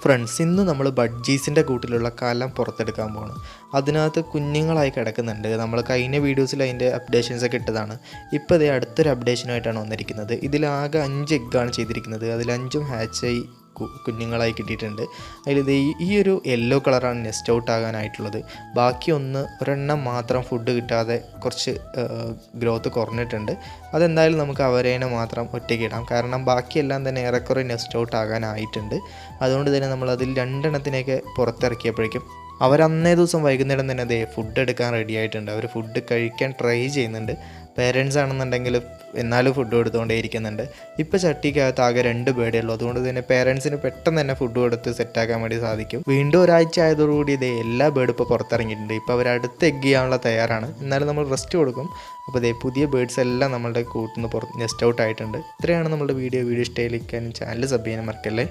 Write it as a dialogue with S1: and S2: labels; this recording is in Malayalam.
S1: ഫ്രണ്ട്സ്, ഇന്ന് നമ്മൾ ബഡ്ജീസിൻ്റെ കൂട്ടിലുള്ള കലം പുറത്തെടുക്കാൻ പോകണം. അതിനകത്ത് കുഞ്ഞുങ്ങളായി കിടക്കുന്നുണ്ട്. നമ്മൾ കഴിഞ്ഞ വീഡിയോസിൽ അതിൻ്റെ അപ്ഡേഷൻസൊക്കെ ഇട്ടതാണ്. ഇപ്പോൾ ഇതേ അടുത്തൊരു അപ്ഡേഷനുമായിട്ടാണ് വന്നിരിക്കുന്നത്. ഇതിലാകെ 5 എഗ്ഗാണ് ചെയ്തിരിക്കുന്നത്. അതിൽ 5ഉം ഹാച്ചായി കുഞ്ഞുങ്ങളായി കിട്ടിയിട്ടുണ്ട്. അതിൽ ഈ ഒരു യെല്ലോ കളറാണ് നെസ്റ്റ് ഔട്ട് ആകാനായിട്ടുള്ളത്. ബാക്കി ഒരെണ്ണം മാത്രം ഫുഡ് കിട്ടാതെ കുറച്ച് ഗ്രോത്ത് കുറഞ്ഞിട്ടുണ്ട്. അതെന്തായാലും നമുക്ക് അവരേനെ മാത്രം ഒറ്റയ്ക്ക് ഇടാം. കാരണം ബാക്കിയെല്ലാം തന്നെ ഏറെക്കുറെ നെസ്റ്റ് ഔട്ട് ആകാനായിട്ടുണ്ട്. അതുകൊണ്ട് തന്നെ നമ്മളതിൽ 2 എണ്ണത്തിനെയൊക്കെ പുറത്തിറക്കിയപ്പോഴേക്കും അവരന്നേ ദിവസം വൈകുന്നേരം തന്നെ ഫുഡ് എടുക്കാൻ റെഡി ആയിട്ടുണ്ട്. അവർ ഫുഡ് കഴിക്കാൻ ട്രൈ ചെയ്യുന്നുണ്ട്. പേരൻസ് ആണെന്നുണ്ടെങ്കിൽ എന്നാലും ഫുഡ് കൊടുത്തുകൊണ്ടേ ഇരിക്കുന്നുണ്ട്. ഇപ്പോൾ ചട്ടിക്കകത്ത് ആകെ 2 ബേഡേ ഉള്ളൂ. അതുകൊണ്ട് തന്നെ പേരൻസിന് പെട്ടെന്ന് തന്നെ ഫുഡ് കൊടുത്ത് സെറ്റാക്കാൻ വേണ്ടി സാധിക്കും. വീണ്ടും ഒരാഴ്ച ആയതോടുകൂടി എല്ലാ ബേഡും ഇപ്പോൾ പുറത്തിറങ്ങിയിട്ടുണ്ട്. ഇപ്പോൾ അവർ അടുത്ത് എഗ് ചെയ്യാനുള്ള തയ്യാറാണ്. എന്നാലും നമ്മൾ റെസ്റ്റ് കൊടുക്കും. അപ്പോൾ പുതിയ ബേഡ്സ് എല്ലാം നമ്മളുടെ കൂട്ടിൽ നിന്ന് നെസ്റ്റ് ഔട്ട് ആയിട്ടുണ്ട്. ഇത്രയാണ് നമ്മുടെ വീഡിയോ ഇഷ്ടമായിരിക്കാനും ചാനൽ സബ് ചെയ്യാനും മറക്കല്ലേ.